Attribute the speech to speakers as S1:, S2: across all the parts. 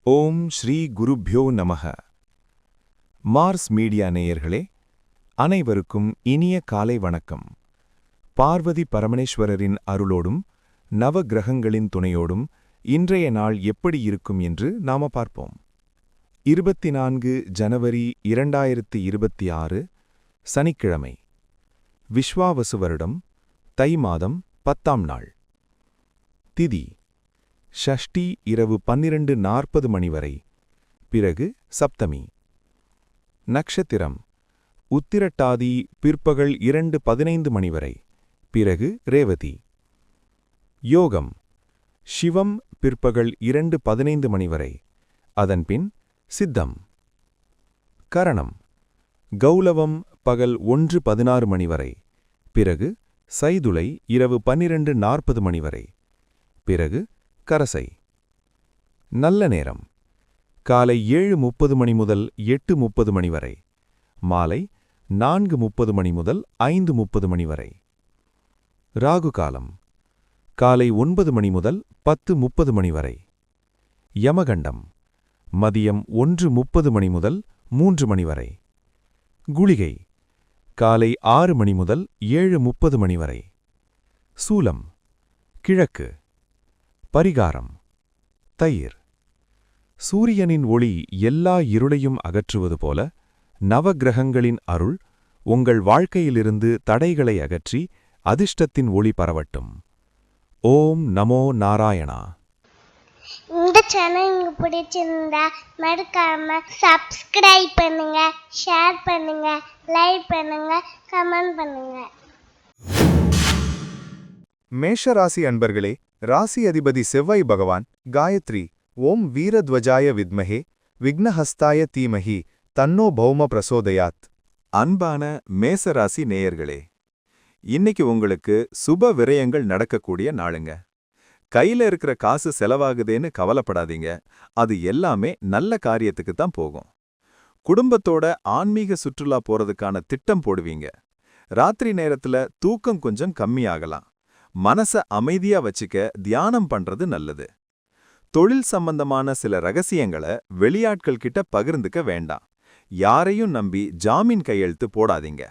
S1: ஓம் ஸ்ரீ குருப்யோ நமக. Mars media நேயர்களே, அனைவருக்கும் இனிய காலை வணக்கம். பார்வதி பரமேஸ்வரரின் அருளோடும் நவ கிரகங்களின் துணையோடும் இன்றைய நாள் எப்படி இருக்கும் என்று நாம பார்ப்போம். 24 ஜனவரி 2026 சனிக்கிழமை, விஸ்வாவசு வருடம், தை மாதம் 10ஆம் நாள். திதி ஷஷ்டி இரவு 12:40 மணி வரை, பிறகு சப்தமி. நக்ஷத்திரம் உத்திரட்டாதி பிற்பகல் 2:15 மணி வரை, பிறகு ரேவதி. யோகம் சிவம் பிற்பகல் 2:15 மணி வரை, அதன்பின் சித்தம். கரணம் கௌலவம் பகல் 1:16 மணி வரை, பிறகு சைதுளை இரவு 12:40 மணி வரை, பிறகு கரசை. நல்ல நேரம் காலை 7:30 மணி முதல் 8:30 மணி வரை, மாலை 4:30 மணி முதல் 5:30 மணி வரை. ராகு காலம் காலை 9 மணி முதல் 10:30 மணி வரை. யமகண்டம் மதியம் 1:30 மணி முதல் 3 மணி வரை. குளிகை காலை 6 மணி முதல் 7:30 மணி வரை. சூலம் கிழக்கு. பரிகாரம் தயிர். சூரியனின் ஒளி எல்லா இருளையும் அகற்றுவது போல நவக்கிரகங்களின் அருள் உங்கள் வாழ்க்கையிலிருந்து தடைகளை அகற்றி அதிர்ஷ்டத்தின் ஒளி பரவட்டும். ஓம் நமோ நாராயணா.
S2: இந்த சேனல் உங்களுக்கு பிடிச்சிருந்தா மறக்காம சப்ஸ்கிரைப் பண்ணுங்க, ஷேர் பண்ணுங்க, லைக் பண்ணுங்க, கமெண்ட் பண்ணுங்க.
S3: மேஷராசி அன்பர்களே, ராசி அதிபதி செவ்வாய் பகவான் காயத்ரி ஓம் வீரத்வஜாய வித்மஹே விக்னஹஸ்தாய தீமஹி தன்னோ பௌம பிரசோதயாத்.
S1: அன்பான மேசராசி நேயர்களே, இன்னைக்கு உங்களுக்கு சுப விரயங்கள் நடக்கக்கூடிய நாளுங்க. கையில இருக்கிற காசு செலவாகுதேன்னு கவலைப்படாதீங்க, அது எல்லாமே நல்ல காரியத்துக்கு தான் போகும். குடும்பத்தோட ஆன்மீக சுற்றுலா போறதுக்கான திட்டம் போடுவீங்க. ராத்திரி நேரத்துல தூக்கம் கொஞ்சம் கம்மியாகலாம். மனச அமைதியா வச்சுக்க தியானம் பண்றது நல்லது. தொழில் சம்பந்தமான சில ரகசியங்களை வெளியாட்கள் கிட்ட பகிர்ந்துக்க வேண்டாம். யாரையும் நம்பி ஜாமீன் கையெழுத்து போடாதீங்க.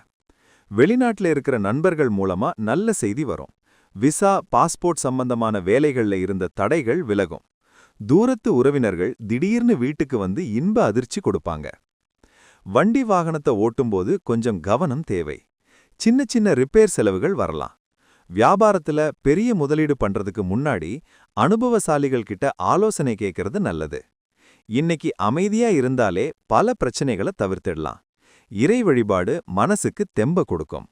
S1: வெளிநாட்டுல இருக்கிற நண்பர்கள் மூலமா நல்ல செய்தி வரும். விசா, பாஸ்போர்ட் சம்பந்தமான வேலைகள்ல இருந்த தடைகள் விலகும். தூரத்து உறவினர்கள் திடீர்னு வீட்டுக்கு வந்து இன்ப அதிர்ச்சி கொடுப்பாங்க. வண்டி வாகனத்தை ஓட்டும்போது கொஞ்சம் கவனம் தேவை. சின்ன சின்ன ரிப்பேர் செலவுகள் வரலாம். வியாபாரத்துல பெரிய முதலீடு பண்றதுக்கு முன்னாடி அனுபவசாலிகள் கிட்ட ஆலோசனை கேட்கறது நல்லது. இன்னைக்கு அமைதியா இருந்தாலே பல பிரச்சனைகளை தவிர்த்திடலாம். இறை வழிபாடு மனசுக்கு தெம்ப கொடுக்கும்.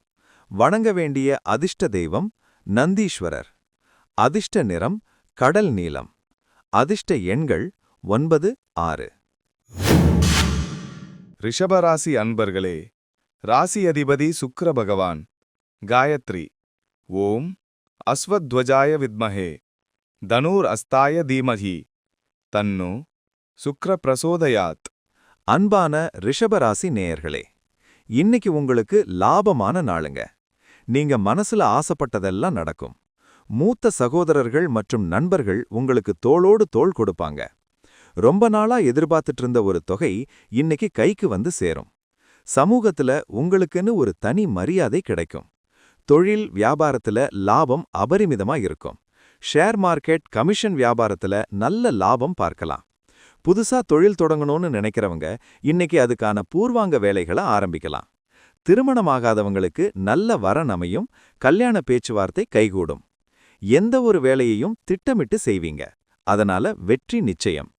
S1: வணங்க வேண்டிய அதிர்ஷ்ட தெய்வம் நந்தீஸ்வரர். அதிர்ஷ்ட நிறம் கடல் நீலம். அதிர்ஷ்ட எண்கள் 9, 6.
S3: ரிஷபராசி அன்பர்களே, ராசி அதிபதி சுக்கிர பகவான் காயத்ரி ஓம் அஸ்வத்வஜாய வித்மஹே தனூர் அஸ்தாய தீமஹி தன்னோ சுக்ர பிரசோதயாத்.
S1: அன்பான ரிஷபராசி நேயர்களே, இன்னைக்கு உங்களுக்கு லாபமான நாளுங்க. நீங்க மனசுல ஆசைப்பட்டதெல்லாம் நடக்கும். மூத்த சகோதரர்கள் மற்றும் நண்பர்கள் உங்களுக்கு தோளோடு தோள் கொடுப்பாங்க. ரொம்ப நாளா எதிர்பார்த்துட்டு இருந்த ஒரு தொகை இன்னைக்கு கைக்கு வந்து சேரும். சமூகத்துல உங்களுக்குன்னு ஒரு தனி மரியாதை கிடைக்கும். தொழில் வியாபாரத்துல லாபம் அபரிமிதமா இருக்கும். ஷேர் மார்க்கெட், கமிஷன் வியாபாரத்துல நல்ல லாபம் பார்க்கலாம். புதுசா தொழில் தொடங்கணும்னு நினைக்கிறவங்க இன்னைக்கு அதுக்கான பூர்வாங்க வேலைகளை ஆரம்பிக்கலாம். திருமணமாகாதவங்களுக்கு நல்ல வரன் அமையும். கல்யாண பேச்சுவார்த்தை கைகூடும். எந்த ஒரு வேலையையும் திட்டமிட்டு செய்வீங்க. அதனால வெற்றி நிச்சயம்.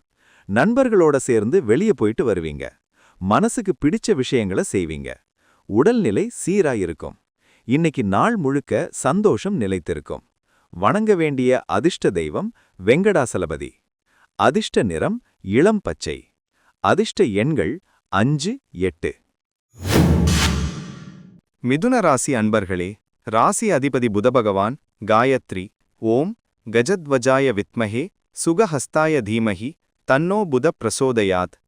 S1: நண்பர்களோட சேர்ந்து வெளியே போயிட்டு வருவீங்க. மனசுக்கு பிடிச்ச விஷயங்களை செய்வீங்க. உடல்நிலை சீரா இருக்கும். இன்னைக்கு நாள் முழுக்க சந்தோஷம் நிலைத்திருக்கும். வணங்க வேண்டிய அதிர்ஷ்ட தெய்வம் வெங்கடாசலபதி. அதிர்ஷ்ட நிறம் இளம் பச்சை. அதிர்ஷ்ட எண்கள் 5, 8.
S3: மிதுன ராசி அன்பர்களே, ராசி அதிபதி புதபகவான் காயத்ரி ஓம் கஜத்வஜாய வித்மஹே சுகஹஸ்தாய தீமஹி தன்னோ புத பிரசோதயாத்.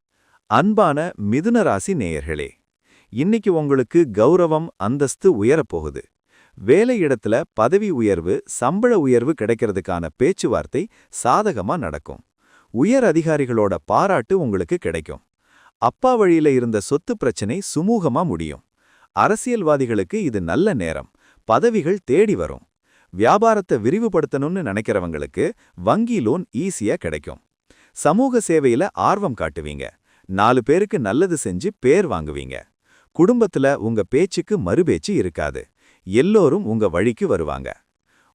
S1: அன்பான மிதுன ராசி நேயர்களே, இன்னைக்கு உங்களுக்கு கௌரவம், அந்தஸ்து உயரப்போகுது. வேலையிடத்துல பதவி உயர்வு, சம்பள உயர்வு கிடைக்கிறதுக்கான பேச்சுவார்த்தை சாதகமா நடக்கும். உயர் அதிகாரிகளோட பாராட்டு உங்களுக்கு கிடைக்கும். அப்பா வழியில இருந்த சொத்து பிரச்சனை சுமூகமா முடியும். அரசியல்வாதிகளுக்கு இது நல்ல நேரம். பதவிகள் தேடி வரும். வியாபாரத்தை விரிவுபடுத்தணும்னு நினைக்கிறவங்களுக்கு வங்கி லோன் ஈஸியா கிடைக்கும். சமூக சேவையில ஆர்வம் காட்டுவீங்க. 4 பேருக்கு நல்லது செஞ்சு பேர் வாங்குவீங்க. குடும்பத்துல உங்க பேச்சுக்கு மறுபேச்சு இருக்காது. எல்லோரும் உங்க வழிக்கு வருவாங்க.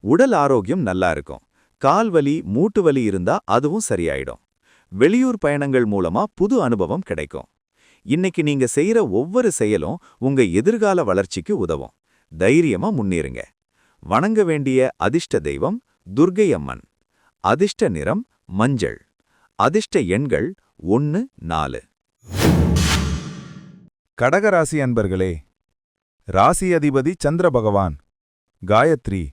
S1: உடல் ஆரோக்கியம் நல்லா இருக்கும். கால் வலி, மூட்டு வலி இருந்தா அதுவும் சரியாயிடும். வெளியூர் பயணங்கள் மூலமா புது அனுபவம் கிடைக்கும். இன்னைக்கு நீங்க செய்யற ஒவ்வொரு செயலும் உங்க எதிர்கால வளர்ச்சிக்கு உதவும். தைரியமா முன்னேறுங்க. வணங்க வேண்டிய அதிர்ஷ்ட தெய்வம் துர்க்கை அம்மன். அதிர்ஷ்ட நிறம் மஞ்சள். அதிர்ஷ்ட எண்கள் 1, 4.
S4: கடகராசி அன்பர்களே, ராசி அதிபதி சந்திர பகவான். காயத்ரி.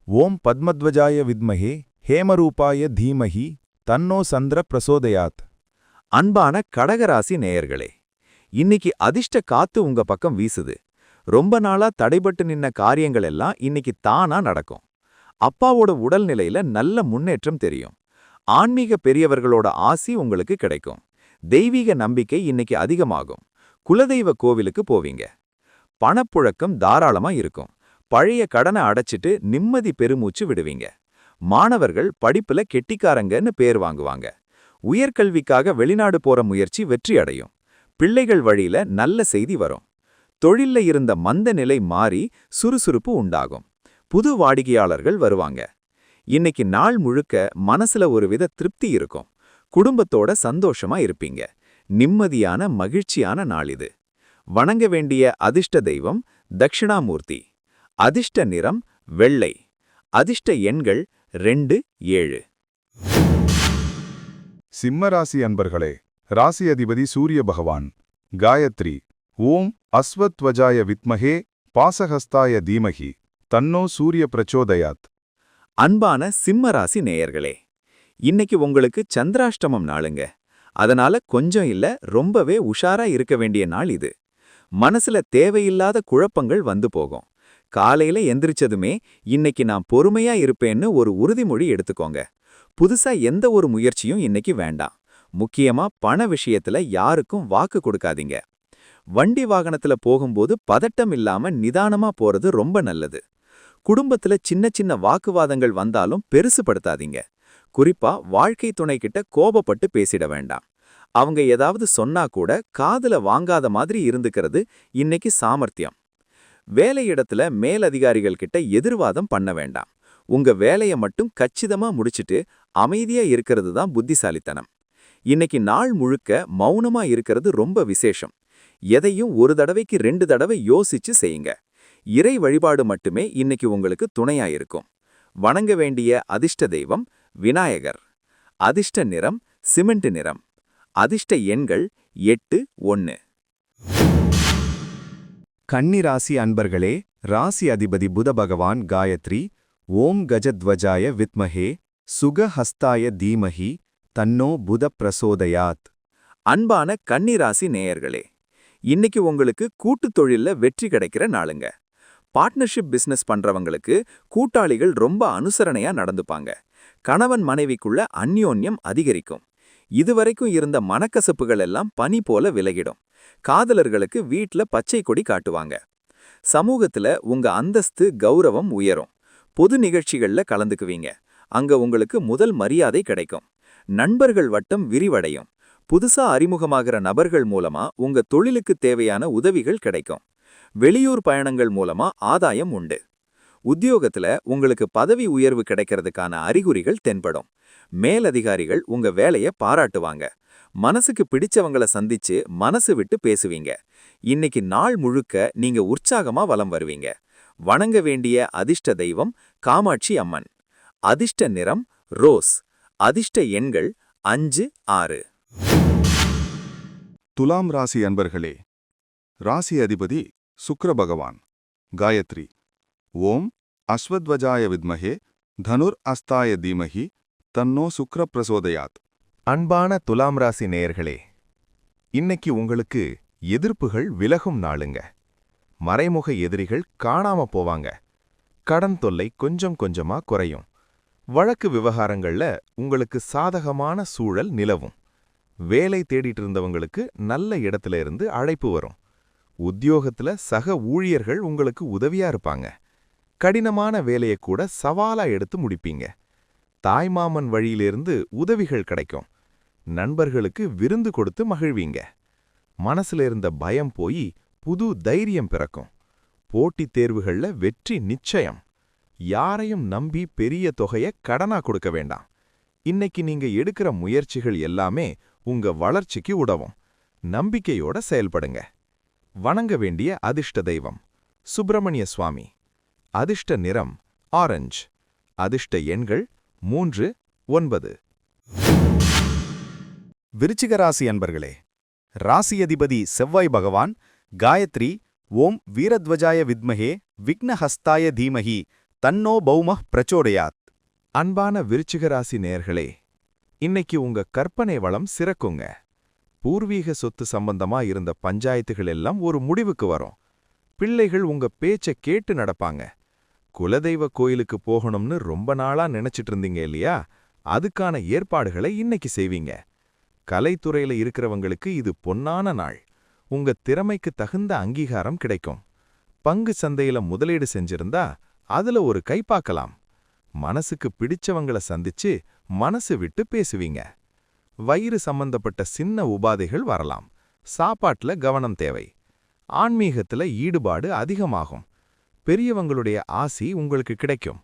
S4: ஓம் பத்மத்வஜாய வித்மஹே ஹேமரூபாய தீமஹி தன்னோ சந்திர பிரசோதயாத்.
S1: அன்பான கடகராசி நேயர்களே, இன்னைக்கு அதிர்ஷ்ட காத்து உங்க பக்கம் வீசுது. ரொம்ப நாளா தடைபட்டு நின்ன காரியங்கள் எல்லாம் இன்னைக்கு தானா நடக்கும். அப்பாவோட உடல்நிலையில நல்ல முன்னேற்றம் தெரியும். ஆன்மீக பெரியவர்களோட ஆசி உங்களுக்கு கிடைக்கும். தெய்வீக நம்பிக்கை இன்னைக்கு அதிகமாகும். குலதெய்வ கோவிலுக்கு போவீங்க. பணப்புழக்கம் தாராளமா இருக்கும். பழைய கடனை அடைச்சிட்டு நிம்மதி பெருமூச்சு விடுவீங்க. மாணவர்கள் படிப்புல கெட்டிக்காரங்கன்னு பேர் வாங்குவாங்க. உயர்கல்விக்காக வெளிநாடு போற முயற்சி வெற்றி அடையும். பிள்ளைகள் வழியில நல்ல செய்தி வரும். தொழில்ல இருந்த மந்த நிலை மாறி சுறுசுறுப்பு உண்டாகும். புது வாடிக்கையாளர்கள் வருவாங்க. இன்னைக்கு நாள் முழுக்க மனசுல ஒருவித திருப்தி இருக்கும். குடும்பத்தோட சந்தோஷமா இருப்பீங்க. நிம்மதியான மகிழ்ச்சியான நாள் இது. வணங்க வேண்டிய அதிர்ஷ்ட தெய்வம் தட்சிணாமூர்த்தி. அதிர்ஷ்ட நிறம் வெள்ளை. அதிர்ஷ்ட எண்கள் 2, 7.
S4: சிம்மராசி அன்பர்களே, ராசி அதிபதி சூரிய பகவான். காயத்ரி. ஓம் அஸ்வத்வஜாய வித்மஹே பாசஹஸ்தாய தீமஹி தன்னோ சூரிய பிரச்சோதயாத்.
S1: அன்பான சிம்மராசி நேயர்களே, இன்னைக்கு உங்களுக்கு சந்திராஷ்டமம் நாளுங்க. அதனால கொஞ்சம் இல்ல ரொம்பவே உஷாரா இருக்க வேண்டிய நாள் இது. மனசுல தேவையில்லாத குழப்பங்கள் வந்து போகும். காலையில எந்திரிச்சதுமே இன்னைக்கு நான் பொறுமையா இருப்பேன்னு ஒரு உறுதிமொழி எடுத்துக்கோங்க. புதுசா எந்த ஒரு முயற்சியும் இன்னைக்கு வேண்டாம். முக்கியமா பண விஷயத்துல யாருக்கும் வாக்கு கொடுக்காதீங்க. வண்டி வாகனத்துல போகும்போது பதட்டம் இல்லாம நிதானமா போறது ரொம்ப நல்லது. குடும்பத்துல சின்ன சின்ன வாக்குவாதங்கள் வந்தாலும் பெருசுபடுத்தாதீங்க. குறிப்பா வாழ்க்கை துணை கிட்ட கோபப்பட்டு பேசிட வேண்டாம். அவங்க ஏதாவது சொன்னா கூட காதுல வாங்காத மாதிரி இருந்துக்கிறது இன்னைக்கு சாமர்த்தியம். வேலையிடத்துல மேலதிகாரிகள் கிட்ட எதிர்வாதம் பண்ண வேண்டாம். உங்க வேலைய மட்டும் கச்சிதமா முடிச்சிட்டு அமைதியா இருக்கிறது தான் புத்திசாலித்தனம். இன்னைக்கு நாள் முழுக்க மௌனமா இருக்கிறது ரொம்ப விசேஷம். எதையும் ஒரு தடவைக்கு 2 தடவை யோசிச்சு செய்யுங்க. இறை வழிபாடு மட்டுமே இன்னைக்கு உங்களுக்கு துணையா இருக்கும். வணங்க வேண்டிய அதிர்ஷ்ட தெய்வம் விநாயகர். அதிர்ஷ்ட நிறம் சிமெண்ட் நிறம். அதிர்ஷ்ட எண்கள் 8, 1.
S3: கன்னிராசி அன்பர்களே, ராசி அதிபதி புத பகவான். காயத்ரி. ஓம் கஜத்வஜாய வித்மஹே சுகஹஸ்தாய தீமஹி தன்னோ புத பிரசோதயாத்.
S1: அன்பான கன்னிராசி நேயர்களே, இன்னைக்கு உங்களுக்கு கூட்டுத் தொழில்ல வெற்றி கிடைக்கிற நாளுங்க. பார்ட்னர்ஷிப் பிசினஸ் பண்றவங்களுக்கு கூட்டாளிகள் ரொம்ப அனுசரணையா நடந்துப்பாங்க. கணவன் மனைவிக்குள்ள அந்யோன்யம் அதிகரிக்கும். இதுவரைக்கும் இருந்த மனக்கசப்புகள் எல்லாம் பனி போல விலகிடும். காதலர்களுக்கு வீட்ல பச்சை கொடி காட்டுவாங்க. சமூகத்துல உங்க அந்தஸ்து கௌரவம் உயரும். பொது நிகழ்ச்சிகள்ல கலந்துக்குவீங்க. அங்க உங்களுக்கு முதல் மரியாதை கிடைக்கும். நண்பர்கள் வட்டம் விரிவடையும். புதுசா அறிமுகமாகிற நபர்கள் மூலமா உங்க தொழிலுக்கு தேவையான உதவிகள் கிடைக்கும். வெளியூர் பயணங்கள் மூலமா ஆதாயம் உண்டு. உத்தியோகத்துல உங்களுக்கு பதவி உயர்வு கிடைக்கிறதுக்கான அறிகுறிகள் தென்படும். மேலதிகாரிகள் உங்க வேலைய பாராட்டுவாங்க. மனசுக்கு பிடிச்சவங்கள சந்திச்சு மனசு விட்டு பேசுவீங்க. இன்னைக்கு நாள் முழுக்க நீங்க உற்சாகமா வலம் வருவீங்க. வணங்க வேண்டிய அதிர்ஷ்ட தெய்வம் காமாட்சி அம்மன். அதிர்ஷ்ட நிறம் ரோஸ். அதிர்ஷ்ட எண்கள் 5, 6.
S4: துலாம் ராசி அன்பர்களே, ராசி அதிபதி சுக்கிர பகவான். காயத்ரி. ஓம் அஸ்வத்வஜாய வித்மஹே தனுர் அஸ்தாய தீமஹி தன்னோ சுக்ர பிரசோதயாத்.
S5: அன்பான துலாம் ராசி நேயர்களே, இன்னைக்கு உங்களுக்கு எதிர்ப்புகள் விலகும் நாளுங்க. மறைமுக எதிரிகள் காணாம போவாங்க. கடன் தொல்லை கொஞ்சம் கொஞ்சமா குறையும். வழக்கு விவகாரங்கள்ல உங்களுக்கு சாதகமான சூழல் நிலவும். வேலை தேடிட்டு இருந்தவங்களுக்கு நல்ல இடத்துல இருந்து அழைப்பு வரும். உத்தியோகத்துல சக ஊழியர்கள் உங்களுக்கு உதவியா இருப்பாங்க. கடினமான வேலையை கூட சவாலா எடுத்து முடிப்பீங்க. தாய்மாமன் வழியிலிருந்து உதவிகள் கிடைக்கும். நண்பர்களுக்கு விருந்து கொடுத்து மகிழ்வீங்க. மனசுல இருந்த பயம் போய் புது தைரியம் பிறக்கும். போட்டித் தேர்வுகள்ல வெற்றி நிச்சயம். யாரையும் நம்பி பெரிய தொகையை கடனா கொடுக்க வேண்டாம். இன்னைக்கு நீங்க எடுக்கிற முயற்சிகள் எல்லாமே உங்க வளர்ச்சிக்கு உதவும். நம்பிக்கையோட செயல்படுங்க. வணங்க வேண்டிய அதிர்ஷ்ட தெய்வம் சுப்பிரமணிய சுவாமி. அதிர்ஷ்ட நிறம் ஆரஞ்சு. அதிர்ஷ்ட எண்கள் 3, 9.
S3: விருச்சிக ராசி அன்பர்களே, ராசியதிபதி செவ்வாய் பகவான் காயத்ரி ஓம் வீரத்வஜாய வித்மஹே விக்னஹஸ்தாய தீமஹி தன்னோ பௌமः பிரச்சோடயாத்.
S1: அன்பான விருச்சிக ராசி நேயர்களே, இன்னைக்கு உங்க கற்பனை வளம் சிறக்குங்க. பூர்வீக சொத்து சம்பந்தமா இருந்த பஞ்சாயத்துகள் எல்லாம் ஒரு முடிவுக்கு வரும். பிள்ளைகள் உங்க பேச்ச கேட்டு நடப்பாங்க. குலதெய்வ கோயிலுக்கு போகணும்னு ரொம்ப நாளா நினைச்சிட்டு இருந்தீங்க இல்லையா? அதுக்கான ஏற்பாடுகளை இன்னைக்கு செய்வீங்க. கலைத்துறையில இருக்கிறவங்களுக்கு இது பொன்னான நாள். உங்க திறமைக்கு தகுந்த அங்கீகாரம் கிடைக்கும். பங்கு சந்தையில முதலீடு செஞ்சிருந்தா அதுல ஒரு கை பார்க்கலாம். மனசுக்கு பிடிச்சவங்கள சந்திச்சு மனசு விட்டு பேசுவீங்க. வயிறு சம்பந்தப்பட்ட சின்ன உபாதைகள் வரலாம். சாப்பாட்டுல கவனம் தேவை. ஆன்மீகத்துல ஈடுபாடு அதிகமாகும். பெரியவங்களுடைய ஆசி உங்களுக்கு கிடைக்கும்.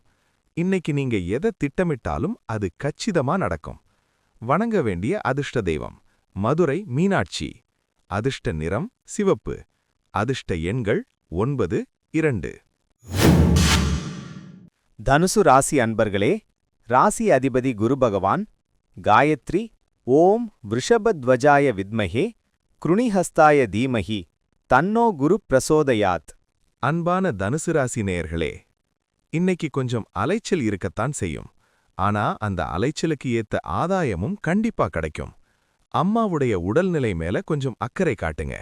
S1: இன்னைக்கு நீங்க எதை திட்டமிட்டாலும் அது கச்சிதமா நடக்கும். வணங்க வேண்டிய அதிர்ஷ்ட தெய்வம் மதுரை மீனாட்சி. அதிர்ஷ்ட நிறம் சிவப்பு. அதிர்ஷ்ட எண்கள் 9, 2.
S3: தனுசு ராசி அன்பர்களே, ராசி அதிபதி குரு பகவான் காயத்ரி ஓம் விருஷபத்வஜாய வித்மஹே கிருணிஹஸ்தாய தீமஹி தன்னோ குரு பிரசோதயாத்.
S1: அன்பான தனுசு ராசி நேயர்களே, இன்னைக்கு கொஞ்சம் அலைச்சல் இருக்கத்தான் செய்யும். ஆனா அந்த அலைச்சலுக்கு ஏத்த ஆதாயமும் கண்டிப்பா கிடைக்கும். அம்மாவுடைய உடல்நிலை மேல கொஞ்சம் அக்கறை காட்டுங்க.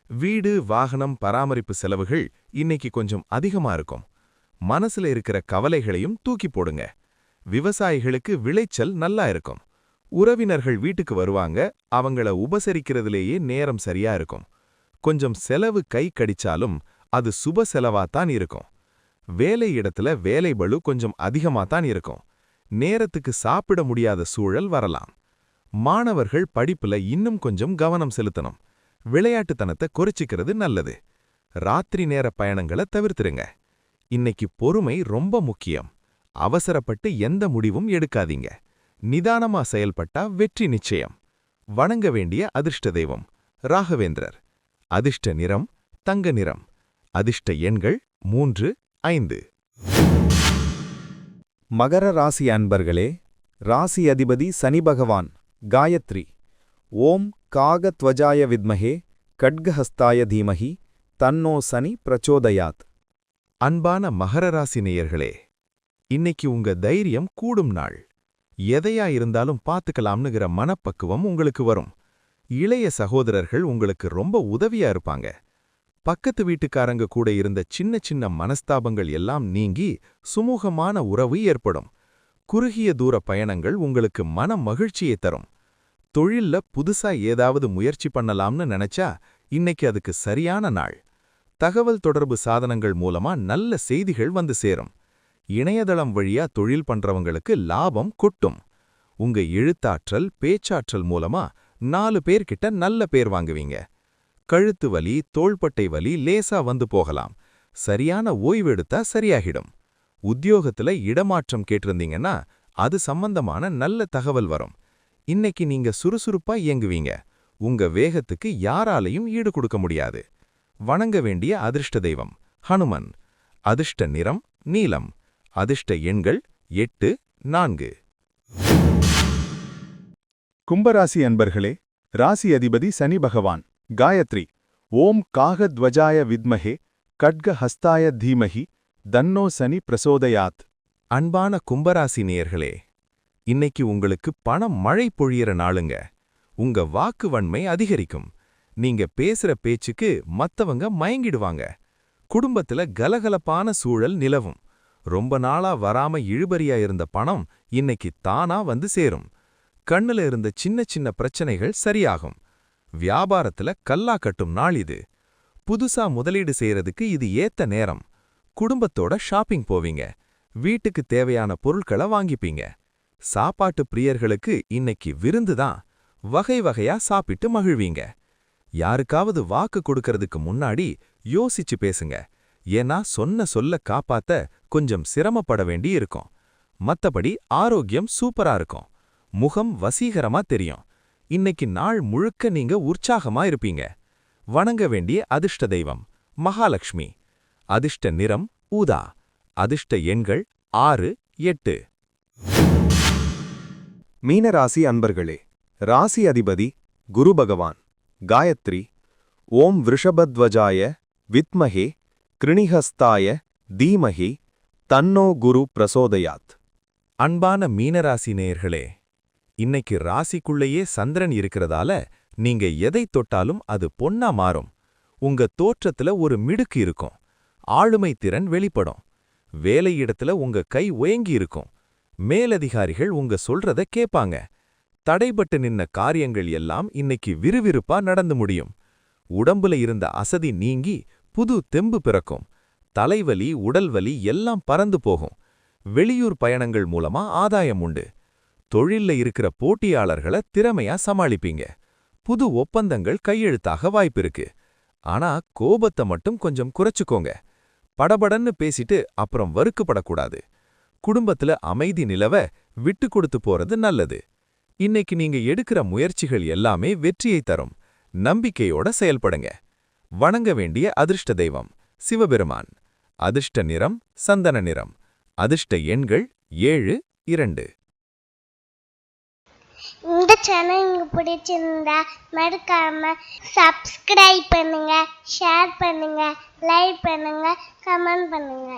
S1: வீடு வாகனம் பராமரிப்பு செலவுகள் இன்னைக்கு கொஞ்சம் அதிகமா இருக்கும். மனசுல இருக்கிற கவலைகளையும் தூக்கி போடுங்க. விவசாயிகளுக்கு விளைச்சல் நல்லா இருக்கும். உறவினர்கள் வீட்டுக்கு வருவாங்க. அவங்கள உபசரிக்கிறதுலேயே நேரம் சரியா இருக்கும். கொஞ்சம் செலவு கை கடிச்சாலும் அது சுப செலவாத்தான் இருக்கும். வேலை இடத்துல வேலை பளு கொஞ்சம் அதிகமாத்தான் இருக்கும். நேரத்துக்கு சாப்பிட முடியாத சூழல் வரலாம். மாணவர்கள் படிப்புல இன்னும் கொஞ்சம் கவனம் செலுத்தணும். விளையாட்டுத்தனத்தை குறைச்சிக்கிறது நல்லது. ராத்திரி நேர பயணங்களை தவிர்த்துருங்க. இன்னைக்கு பொறுமை ரொம்ப முக்கியம். அவசரப்பட்டு எந்த முடிவும் எடுக்காதீங்க. நிதானமா செயல்பட்டா வெற்றி நிச்சயம். வணங்க வேண்டிய அதிர்ஷ்ட தெய்வம் ராகவேந்திரர். அதிர்ஷ்ட நிறம் தங்க நிறம். அதிர்ஷ்ட எண்கள் 3, 5.
S3: மகர ராசி அன்பர்களே, ராசி அதிபதி சனி பகவான் காயத்ரி ஓம் காகத்வஜாய வித்மஹே கட்கஹஸ்தாய தீமஹி தன்னோ சனி பிரச்சோதயாத்.
S1: அன்பான மகர ராசி நேயர்களே, இன்னைக்கு உங்க தைரியம் கூடும் நாள். எதையா இருந்தாலும் பாத்துக்கலாம்னுகிற மனப்பக்குவம் உங்களுக்கு வரும். இளைய சகோதரர்கள் உங்களுக்கு ரொம்ப உதவியா இருப்பாங்க. பக்கத்து வீட்டுக்காரங்க கூட இருந்த சின்ன சின்ன மனஸ்தாபங்கள் எல்லாம் நீங்கி சுமூகமான உறவு ஏற்படும். குறுகிய தூர பயணங்கள் உங்களுக்கு மன மகிழ்ச்சியை தரும். தொழில்ல புதுசா ஏதாவது முயற்சி பண்ணலாம்னு நினைச்சா இன்னைக்கு அதுக்கு சரியான நாள். தகவல் தொடர்பு சாதனங்கள் மூலமா நல்ல செய்திகள் வந்து சேரும். இணையதளம் வழியா தொழில் பண்றவங்களுக்கு லாபம் கொட்டும். உங்க எழுத்தாற்றல் பேச்சாற்றல் மூலமா 4 பேர்கிட்ட நல்ல பேர் வாங்குவீங்க. கழுத்து வலி தோள்பட்டை வலி லேசா வந்து போகலாம். சரியான ஓய்வெடுத்தா சரியாகிடும். உத்தியோகத்துல இடமாற்றம் கேட்டிருந்தீங்கன்னா அது சம்பந்தமான நல்ல தகவல் வரும். இன்னைக்கு நீங்க சுறுசுறுப்பா இயங்குவீங்க. உங்க வேகத்துக்கு யாராலையும் ஈடு கொடுக்க முடியாது. வணங்க வேண்டிய அதிர்ஷ்ட தெய்வம் ஹனுமன். அதிர்ஷ்ட நிறம் நீலம். அதிர்ஷ்ட எண்கள் 8, 4.
S4: கும்பராசி அன்பர்களே, ராசி அதிபதி சனி பகவான் காயத்ரி ஓம் காகத்வஜாய வித்மஹே கட்கஹஸ்தாய தீமஹி தன்னோ சனி பிரசோதயாத்.
S1: அன்பான கும்பராசி நேயர்களே, இன்னைக்கு உங்களுக்கு பணம் மழை பொழியிற நாளுங்க. உங்க வாக்கு வன்மை அதிகரிக்கும். நீங்க பேசுற பேச்சுக்கு மத்தவங்க மயங்கிடுவாங்க. குடும்பத்துல கலகலப்பான சூழல் நிலவும்.
S5: ரொம்ப நாளா வராம இழுபறியா இருந்த பணம் இன்னைக்கு தானா வந்து சேரும். கண்ணுல இருந்த சின்ன சின்ன பிரச்சனைகள் சரியாகும். வியாபாரத்துல கல்லா கட்டும் நாள் இது. புதுசா முதலீடு செய்யறதுக்கு இது ஏத்த நேரம். குடும்பத்தோட ஷாப்பிங் போவீங்க. வீட்டுக்கு தேவையான பொருட்களை வாங்கிப்பீங்க. சாப்பாட்டு பிரியர்களுக்கு இன்னைக்கு விருந்துதான். வகை வகையா சாப்பிட்டு மகிழ்வீங்க. யாருக்காவது வாக்கு கொடுக்கறதுக்கு முன்னாடி யோசிச்சு பேசுங்க. ஏன்னா சொன்ன சொல்ல காப்பாத்த கொஞ்சம் சிரமப்பட வேண்டி இருக்கும். மத்தபடி ஆரோக்கியம் சூப்பரா இருக்கும். முகம் வசீகரமா தெரியும். இன்னைக்கு நாள் முழுக்க நீங்க உற்சாகமா இருப்பீங்க. வணங்க வேண்டிய அதிர்ஷ்ட தெய்வம் மகாலட்சுமி. அதிர்ஷ்ட நிறம் ஊதா. அதிர்ஷ்ட எண்கள் 6, 8.
S3: மீனராசி அன்பர்களே, ராசி அதிபதி குரு பகவான். காயத்ரி. ஓம் விருஷபத்வஜாய வித்மஹே கிருணிஹஸ்தாய தீமஹி தன்னோ குரு பிரசோதயாத்.
S5: அன்பான மீனராசி நேயர்களே, இன்னைக்கு ராசிக்குள்ளேயே சந்திரன் இருக்கிறதால நீங்க எதை தொட்டாலும் அது பொன்னா மாறும். உங்க தோற்றத்துல ஒரு மிடுக்கு இருக்கும். ஆளுமை திறன் வெளிப்படும். வேலையிடத்துல உங்க கை ஓங்கி இருக்கும். மேலதிகாரிகள் உங்க சொல்றத கேப்பாங்க. தடைபட்டு நின்ன காரியங்கள் எல்லாம் இன்னைக்கு விறுவிறுப்பா நடந்து முடியும். உடம்புல இருந்த அசதி நீங்கி புது தெம்பு பிறக்கும். தலைவலி உடல்வலி எல்லாம் பறந்து போகும். வெளியூர் பயணங்கள் மூலமா ஆதாயம் உண்டு. தொழில்ல இருக்கிற போட்டியாளர்களை திறமையா சமாளிப்பீங்க. புது ஒப்பந்தங்கள் கையெழுத்தாக வாய்ப்பிருக்கு. ஆனா கோபத்தை மட்டும் கொஞ்சம் குறைச்சுக்கோங்க. படபடன்னு பேசிட்டு அப்புறம் வறுக்குப்படக்கூடாது. குடும்பத்துல அமைதி நிலவ விட்டு கொடுத்து போறது நல்லது. இன்னைக்கு நீங்க எடுக்கிற முயற்சிகள் எல்லாமே வெற்றியை தரும். நம்பிக்கையோட செயல்படுங்க. வணங்க வேண்டிய அதிர்ஷ்ட தெய்வம் சிவபெருமான். அதிர்ஷ்ட நிறம் சந்தன நிறம். அதிர்ஷ்ட எண்கள் 7, 2.
S2: இந்த சேனல் உங்களுக்கு பிடிச்சிருந்தா மறக்காம சப்ஸ்கிரைப் பண்ணுங்க, ஷேர் பண்ணுங்க, லைக் பண்ணுங்க, கமெண்ட் பண்ணுங்க.